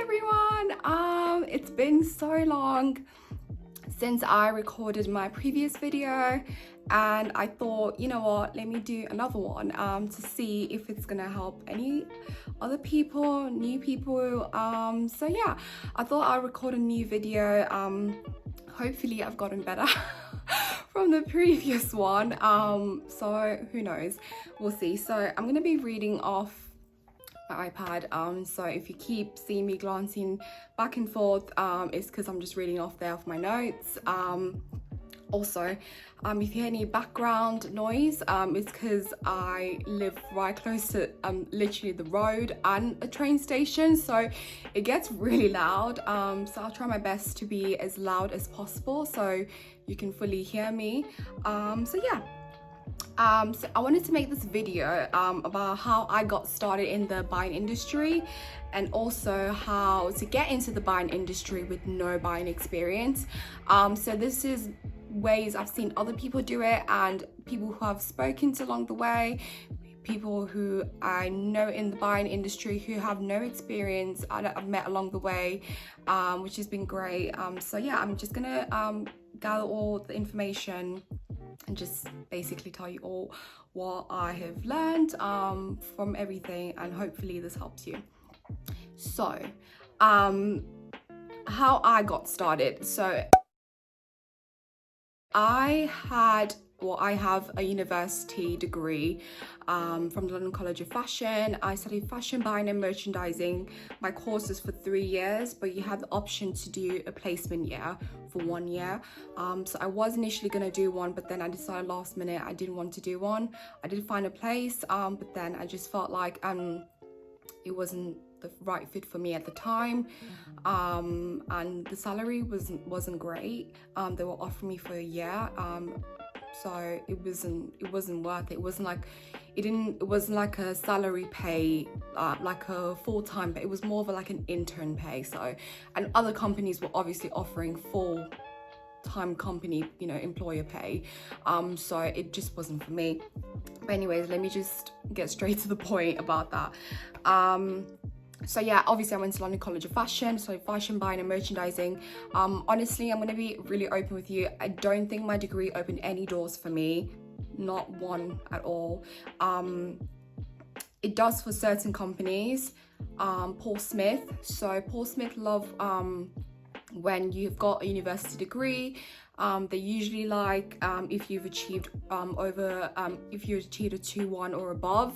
everyone. It's been so long since I recorded my previous video, and I thought, you know what, let me do another one to see if it's gonna help any other people, new people. So yeah, I thought I'd record a new video. Hopefully I've gotten better from the previous one, so who knows, we'll see. So I'm gonna be reading off my iPad, so if you keep seeing me glancing back and forth, it's because I'm just reading off there off my notes. Also, if you hear any background noise, it's because I live right close to literally the road and a train station, so it gets really loud. So I'll try my best to be as loud as possible so you can fully hear me. So yeah. So I wanted to make this video about how I got started in the buying industry, and also how to get into the buying industry with no buying experience. So this is ways I've seen other people do it, and people who I've spoken to along the way, people who I know in the buying industry who have no experience I've met along the way, which has been great. So yeah, I'm just gonna gather all the information and just basically tell you all what I have learned from everything, and hopefully this helps you. So how I got started. So I have a university degree from the London College of Fashion. I studied fashion buying and merchandising. My course is for 3 years, but you have the option to do a placement year for 1 year. So I was initially going to do one, but then I decided last minute I didn't want to do one. I did find a place, but then I just felt like it wasn't the right fit for me at the time, and the salary wasn't great. They were offering me for a year, so it wasn't worth it. It wasn't like a salary pay, like a full-time, but it was more of like an intern pay. So, and other companies were obviously offering full-time company, employer pay. So it just wasn't for me. But anyways, let me just get straight to the point about that. So yeah, obviously I went to London College of Fashion, so fashion buying and merchandising. Honestly, I'm going to be really open with you. I don't think my degree opened any doors for me, not one at all. It does for certain companies. Paul Smith. So Paul Smith love when you've got a university degree. They usually like if you've achieved if you achieved a 2-1 or above,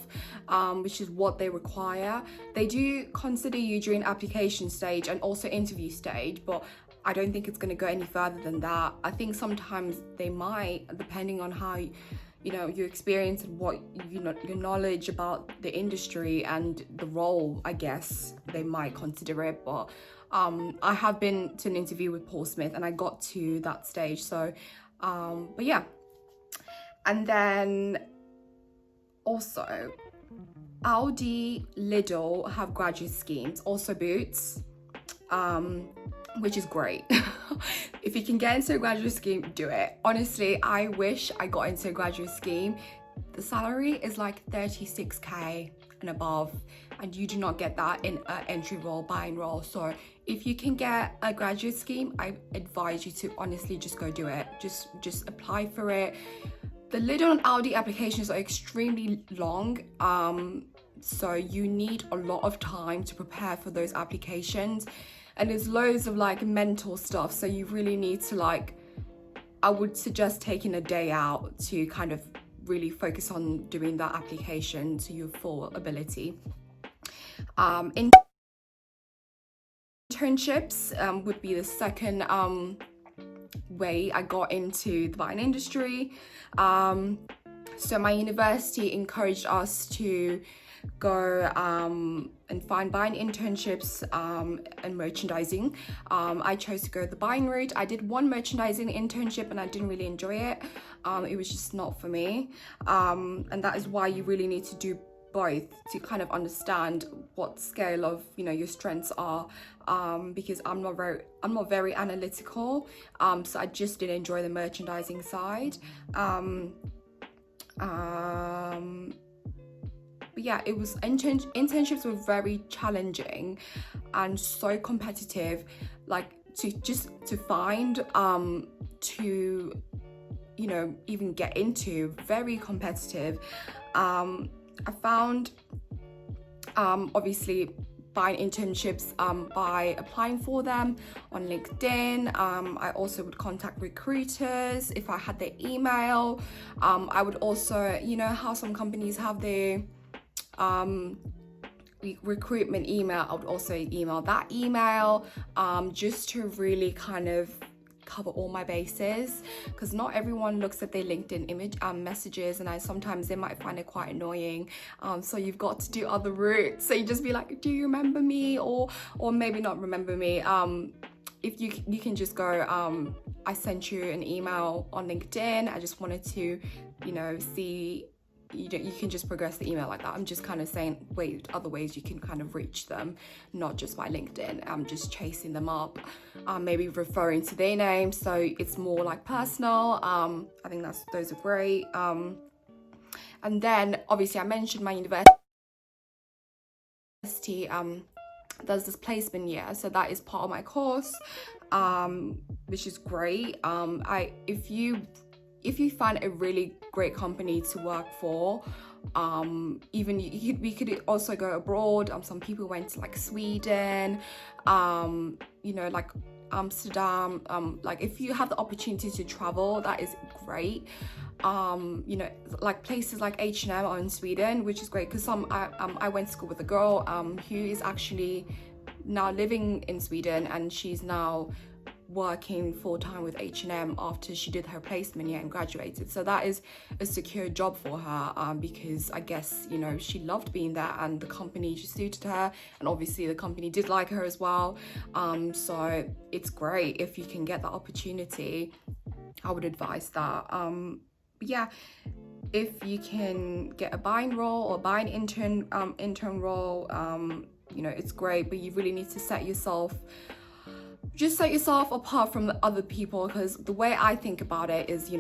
which is what they require. They do consider you during application stage and also interview stage, but I don't think it's going to go any further than that. I think sometimes they might, depending on how your experience and what your knowledge about the industry and the role, I guess they might consider it. But I have been to an interview with Paul Smith and I got to that stage. So but yeah, and then also Aldi, Lidl have graduate schemes, also Boots, which is great. If you can get into a graduate scheme, do it. Honestly, I wish I got into a graduate scheme. The salary is like 36k and above, and you do not get that in an entry role, buying role. So if you can get a graduate scheme, I advise you to honestly just go do it. Just apply for it. The Lidl and Aldi applications are extremely long, so you need a lot of time to prepare for those applications, and there's loads of like mental stuff, so you really need to I would suggest taking a day out to kind of really focus on doing that application to your full ability. Internships would be the second way I got into the buying industry. So my university encouraged us to go and find buying internships and merchandising. I chose to go the buying route. I did one merchandising internship and I didn't really enjoy it. It was just not for me, and that is why you really need to do both to kind of understand what scale of your strengths are, because I'm not very analytical, so I just didn't enjoy the merchandising side. But yeah, it was internships were very challenging and so competitive, like to find to even get into, very competitive. I found obviously buying internships by applying for them on LinkedIn. I also would contact recruiters if I had their email. I would also, how some companies have their recruitment email, I would also email that email, just to really kind of cover all my bases, because not everyone looks at their LinkedIn image messages, and sometimes they might find it quite annoying. So you've got to do other routes. So you just be like, do you remember me, or maybe not remember me. If you can just go, I sent you an email on LinkedIn. I just wanted to, see. You can just progress the email like that. I'm just kind of saying other ways you can kind of reach them, not just by LinkedIn. I'm just chasing them up, maybe referring to their name, so it's more like personal. I think those are great. And then obviously I mentioned my university does this placement year, so that is part of my course, which is great. If you find a really great company to work for, we could also go abroad. Some people went to like Sweden, like Amsterdam. Like if you have the opportunity to travel, that is great. Like places like H&M are in Sweden, which is great, because I went to school with a girl who is actually now living in Sweden, and she's now working full-time with H&M after she did her placement year and graduated. So that is a secure job for her, because I guess she loved being there and the company just suited her, and obviously the company did like her as well. So it's great if you can get that opportunity. I would advise that. Yeah, if you can get a buying role or buying intern role, it's great, but you really need to set yourself apart from the other people, because the way I think about it is,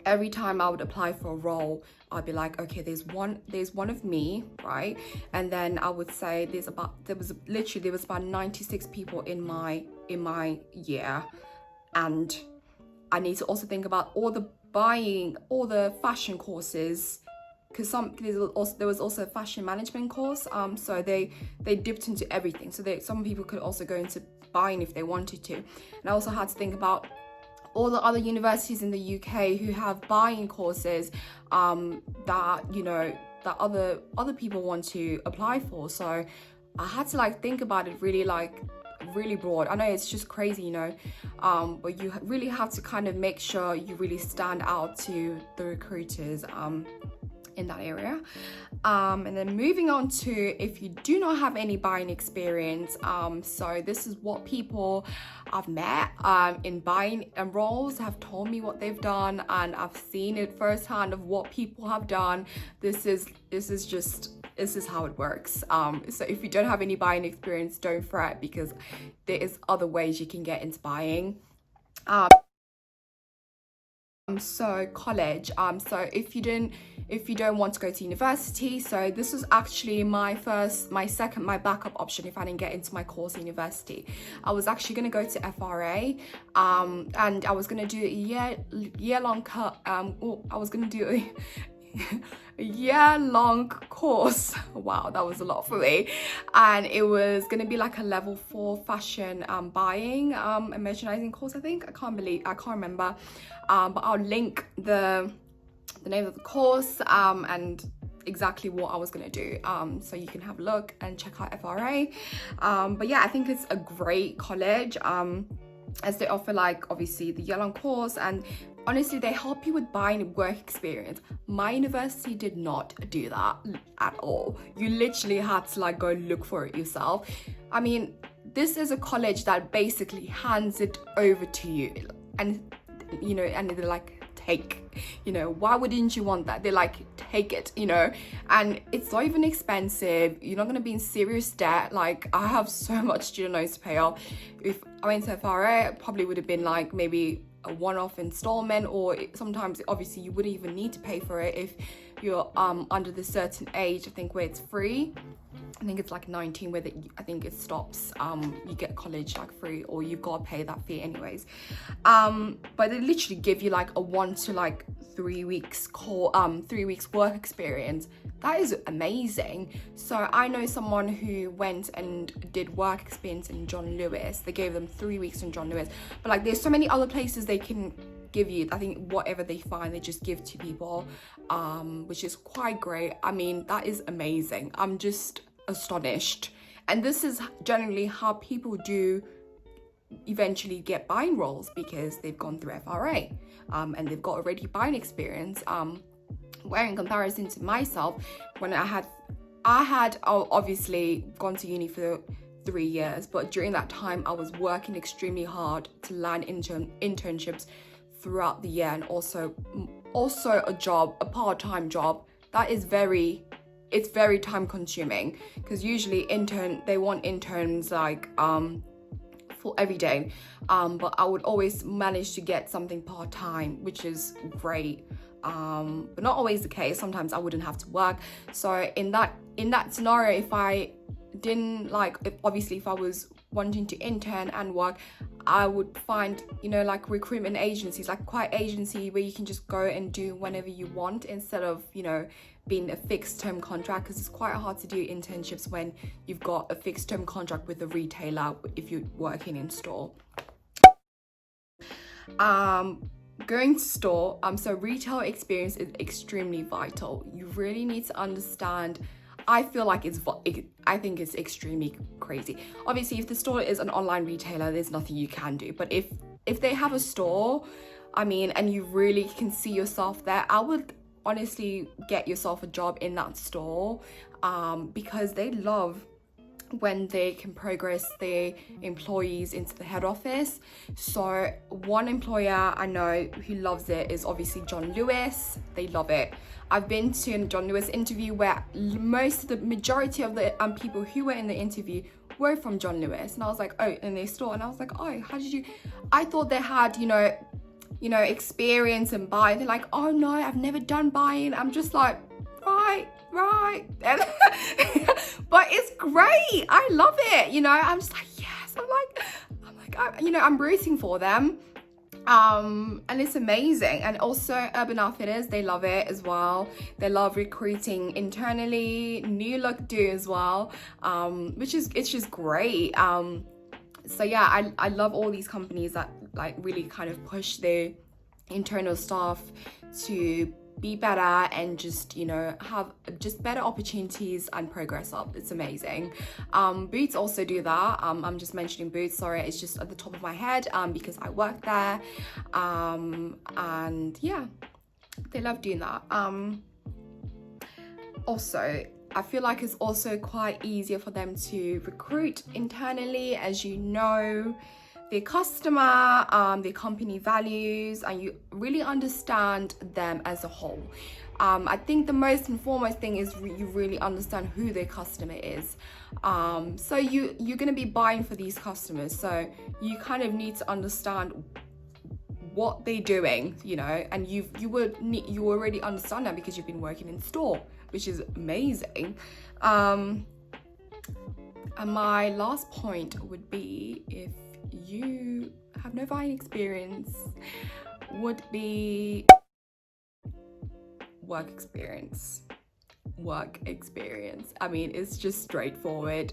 every time I would apply for a role, I'd be like, okay, there's one of me, right? And then I would say there was about 96 people in my year, and I need to also think about all the fashion courses, because there was also a fashion management course, so they dipped into everything. So some people could also go into buying if they wanted to. And I also had to think about all the other universities in the UK who have buying courses that other people want to apply for. So I had to think about it really broad. I know it's just crazy, but you really have to kind of make sure you really stand out to the recruiters in that area. And then moving on to, if you do not have any buying experience, so this is what people I've met in buying roles have told me what they've done, and I've seen it firsthand of what people have done. This is how it works. So if you don't have any buying experience, don't fret, because there is other ways you can get into buying. So college, so if you don't want to go to university, so this was actually my backup option if I didn't get into my course in university. I was actually going to go to FRA, and I was going to do a year-long course. Wow, that was a lot for me. And it was going to be like a level 4 fashion buying and merchandising course, I think. I can't remember, but I'll link the name of the course and exactly what I was going to do, so you can have a look and check out FRA. But yeah, I think it's a great college, as they offer obviously the year-long course, and honestly they help you with buying work experience. My university did not do that at all. You literally had to go look for it yourself. I mean, this is a college that basically hands it over to you, and and they're like, take, why wouldn't you want that? They're like, take it, and it's not even expensive. You're not going to be in serious debt. I have so much student loans to pay off. If I went to FRA, it probably would have been maybe a one-off installment, or sometimes obviously you wouldn't even need to pay for it if you're under the certain age, I think, where it's free. I think it's like 19 where I think it stops. You get college like free, or you've got to pay that fee anyways. But they literally give you like a 1 to like 3 weeks 3 weeks work experience. That is amazing. So I know someone who went and did work experience in John Lewis. They gave them 3 weeks in John Lewis. But like there's so many other places they can give you. I think whatever they find, they just give to people, which is quite great. I mean, that is amazing. I'm just astonished. And this is generally how people do eventually get buying roles, because they've gone through FRA and they've got already buying experience. Where in comparison to myself, when I had obviously gone to uni for 3 years, but during that time I was working extremely hard to land internships throughout the year, and also a part-time job that is very time consuming, because usually they want interns like for every day, but I would always manage to get something part-time, which is great. But not always the case. Sometimes I wouldn't have to work. So in that scenario, if I didn't if I was wanting to intern and work, I would find, like recruitment agencies, like quiet agency where you can just go and do whenever you want, instead of, being a fixed term contract, because it's quite hard to do internships when you've got a fixed term contract with a retailer if you're working in store. Going to store, so retail experience is extremely vital. You really need to understand. I think it's extremely crazy. Obviously, if the store is an online retailer, there's nothing you can do. But if they have a store, and you really can see yourself there, I would honestly get yourself a job in that store, because they love when they can progress their employees into the head office. So one employer I know who loves it is obviously John Lewis. They love it. I've been to a John Lewis interview where the majority of the people who were in the interview were from John Lewis, and I was like, oh, in their store, and I was like, oh, how did you? I thought they had experience in buying. They're like, oh no, I've never done buying. I'm just like, right. And but it's great. I love it. I'm just like, yes. I'm rooting for them. And it's amazing. And also Urban Outfitters, they love it as well. They love recruiting internally. New Look do as well, it's just great. So yeah, I love all these companies that like really kind of push their internal staff to be better and just have just better opportunities and progress up. It's amazing. Boots also do that. I'm just mentioning Boots, sorry, it's just at the top of my head because I work there, and yeah, they love doing that. Also, I feel like it's also quite easier for them to recruit internally, as their customer, their company values, and you really understand them as a whole. I think the most and foremost thing is you really understand who their customer is. So you're going to be buying for these customers, so you kind of need to understand what they're doing, and you already understand that because you've been working in store, which is amazing. And my last point would be, if you have no buying experience, would be work experience. It's just straightforward.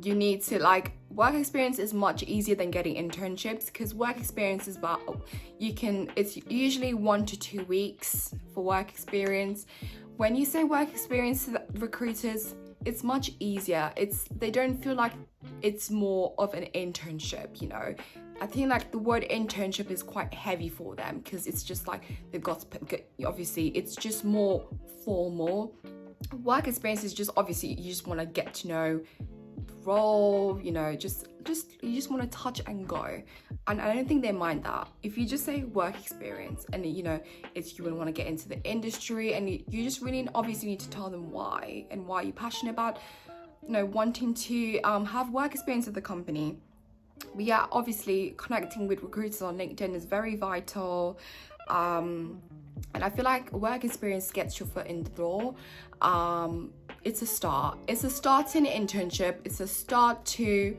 You need to work experience is much easier than getting internships, because work experience is it's usually 1 to 2 weeks for work experience. When you say work experience to recruiters, it's much easier. They don't feel like it's more of an internship, I think the word internship is quite heavy for them, because it's just they've got to, obviously it's just more formal. Work experience is just obviously you just want to get to know the role, you just want to touch and go. And I don't think they mind that. If you just say work experience and it's you want to get into the industry, and you just really obviously need to tell them why you're passionate about wanting to have work experience at the company. But yeah, obviously connecting with recruiters on LinkedIn is very vital. And I feel like work experience gets your foot in the door. It's a start. It's a start to an internship. It's a start to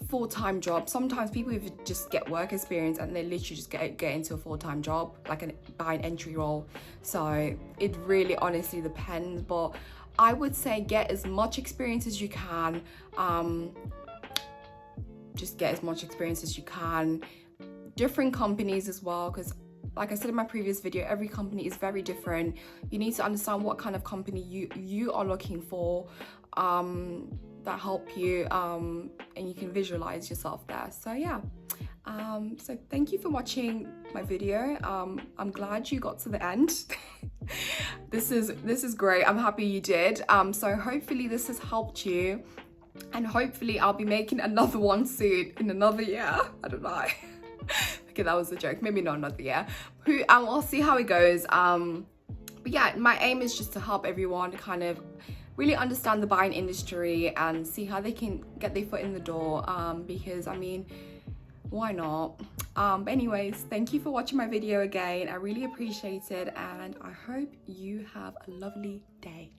full-time job. Sometimes people even just get work experience and they literally just get into a full-time job, like by an entry role. So it really honestly depends, but I would say get as much experience as you can. Just get as much experience as you can. Different companies as well, because like I said in my previous video, every company is very different. You need to understand what kind of company you are looking for, that help you, and you can visualize yourself there. So yeah, so thank you for watching my video. I'm glad you got to the end. This is great. I'm happy you did. So hopefully this has helped you, and hopefully I'll be making another one soon in another year. I don't know. Okay, that was a joke. Maybe not another year. I'll see how it goes. But yeah, my aim is just to help everyone kind of really understand the buying industry and see how they can get their foot in the door. Because I mean, why not? But anyways, thank you for watching my video again. I really appreciate it, and I hope you have a lovely day.